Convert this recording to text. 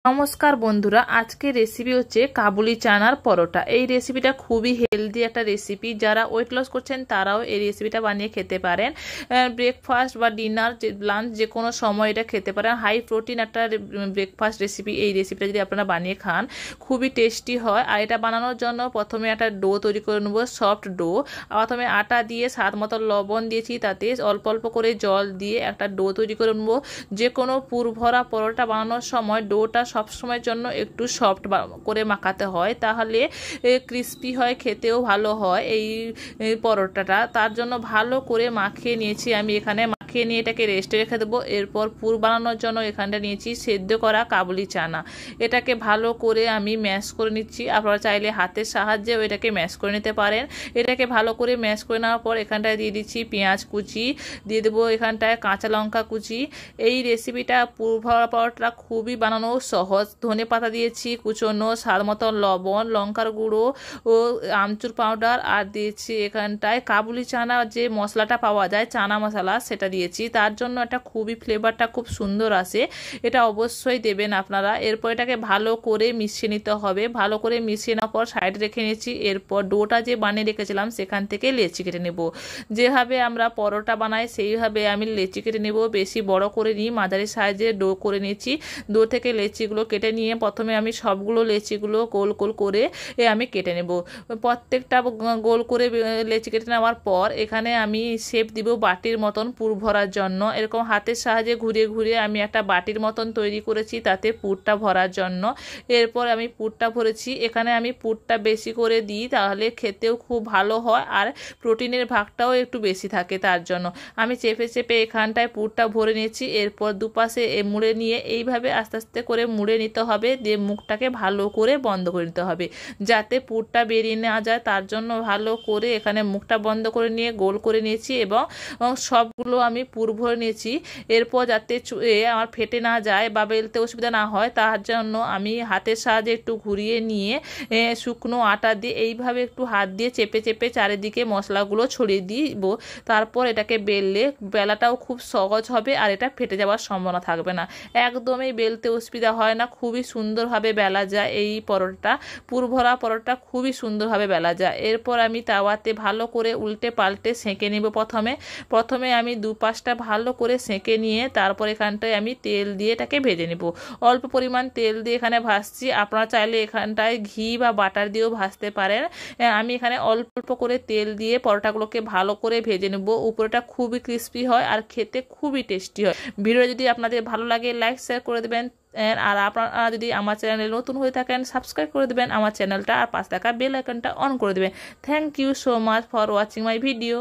নমস্কার বন্ধুরা, আজকে রেসিপি হচ্ছে কাবুলি চানার পরোটা। এই রেসিপিটা খুবই হেলদি একটা রেসিপি। যারা ওয়েট লস করছেন তারাও এই রেসিপিটা বানিয়ে খেতে পারেন। ব্রেকফাস্ট বা ডিনার, লাঞ্চ যে কোনো সময় এটা খেতে পারেন। হাই প্রোটিন একটা ব্রেকফাস্ট রেসিপি। এই রেসিপিটা যদি আপনারা বানিয়ে খান খুবই টেস্টি হয়। আর এটা বানানোর জন্য প্রথমে একটা ডো তৈরি করে নেবো, সফট ডো। প্রথমে আটা দিয়ে স্বাদ মতো লবণ দিয়েছি, তাতে অল্প অল্প করে জল দিয়ে একটা ডো তৈরি করে নেবো। যে কোনো পুর ভরা পরোটা বানানোর সময় ডোটা সবসময়ের জন্য একটু সফট করে মাখাতে হয়, তাহলে ক্রিস্পি হয়, খেতেও ভালো হয় এই পরোটাটা। তার জন্য ভালো করে মাখিয়ে নিয়েছি আমি। এখানে মাখিয়ে নিয়ে এটাকে রেস্টে রেখে দেবো। এরপর পুর বানানোর জন্য এখানটা নিয়েছি সেদ্ধ করা কাবুলি চানা। এটাকে ভালো করে আমি ম্যাশ করে নিচ্ছি। আপনারা চাইলে হাতের সাহায্যেও এটাকে ম্যাশ করে নিতে পারেন। এটাকে ভালো করে ম্যাশ করে নেওয়ার পর এখানটায় দিয়ে দিচ্ছি পেঁয়াজ কুচি, দিয়ে দেবো এখানটায় কাঁচা লঙ্কা কুচি। এই রেসিপিটা পুর ভরা পরোটা খুবই বানানো সহজ। ধনে পাতা দিয়েছি কুচনো, স্বাদ মতো লবণ, লঙ্কার গুঁড়ো ও আমচুর পাউডার, আর দিয়েছি এখানটায় কাবুলি চানা যে মশলাটা পাওয়া যায়, চানা মশলা, সেটা দিয়েছি। তার জন্য এটা খুবই ফ্লেভারটা খুব সুন্দর আসে, এটা অবশ্যই দেবেন আপনারা। এরপর এটাকে ভালো করে মিশিয়ে নিতে হবে। ভালো করে মিশিয়ে নেওয়ার পর সাইডে রেখে নিয়েছি। এরপর ডোটা যে বানিয়ে রেখেছিলাম সেখান থেকে লেচি কেটে নেব। যেভাবে আমরা পরোটা বানাই সেইভাবে আমি লেচি কেটে নেব। বেশি বড় করে নিই, মাঝারি সাইজে ডো করে নিয়েছি। ডো থেকে লেচিগুলো কেটে নিয়ে প্রথমে আমি সবগুলো লেচিগুলো গোল গোল করে আমি কেটে নেব। প্রত্যেকটা গোল করে লেচি কেটে নেওয়ার পর এখানে আমি শেপ দিব বাটির মতন পুর ভরার জন্য। এরকম হাতের সাহায্যে ঘুরিয়ে ঘুরিয়ে আমি একটা বাটির মতন তৈরি করেছি, তাতে পুরটা ভরার জন্য। এরপর আমি পুরটা ভরেছি। এখানে আমি পুরটা বেশি করে দিই, তাহলে খেতেও খুব ভালো হয় আর প্রোটিনের ভাগটাও একটু বেশি থাকে। তার জন্য আমি চেপে চেপে এখানটায় পুরটা ভরে নিয়েছি। এরপর দুপাশে মুড়ে নিয়ে এইভাবে আস্তে আস্তে করে মুড়ে নিতে হবে, দিয়ে মুখটাকে ভালো করে বন্ধ করে নিতে হবে যাতে পুরটা বেরিয়ে না যায়। তার জন্য ভালো করে এখানে মুখটা বন্ধ করে নিয়ে গোল করে নিয়েছি এবং সবগুলো আমি পুর ভরে নিয়েছি। এরপর যাতে আমার ফেটে না যায় বা বেলতে অসুবিধা না হয়, তার জন্য আমি হাতের সাহায্যে একটু ঘুরিয়ে নিয়ে শুকনো আটা দিয়ে এইভাবে একটু হাত দিয়ে চেপে চেপে চারিদিকে মশলাগুলো ছড়িয়ে দিব। তারপর এটাকে বেললে বেলাটাও খুব সহজ হবে আর এটা ফেটে যাওয়ার সম্ভাবনা থাকবে না। একদমই বেলতে অসুবিধা হয় না, খুবই সুন্দরভাবে বেলা যায় এই পরোটা। পুর ভরা পরোটা খুবই সুন্দরভাবে বেলা যায়। এরপর আমি তাওয়াতে ভালো করে উল্টে পাল্টে সেঁকে নেব। প্রথমে আমি দুপাশটা ভালো করে সেঁকে নিয়ে তারপর এখানটায় আমি তেল দিয়ে এটাকে ভেজে নেব। অল্প পরিমাণ তেল দিয়ে এখানে ভাজছি। আপনারা চাইলে এখানটায় ঘি বা বাটার দিয়েও ভাজতে পারেন। আমি এখানে অল্প অল্প করে তেল দিয়ে পরোটাগুলোকে ভালো করে ভেজে নেব। উপরেটা খুবই ক্রিস্পি হয় আর খেতে খুবই টেস্টি হয়। ভিডিও যদি আপনাদের ভালো লাগে লাইক শেয়ার করে দেবেন। আর আপনারা যদি আমার চ্যানেলে নতুন হয়ে থাকেন সাবস্ক্রাইব করে দেবেন আমার চ্যানেলটা, আর পাশে থাকা বেল আইকনটা অন করে দেবেন। Thank you so much for watching my video.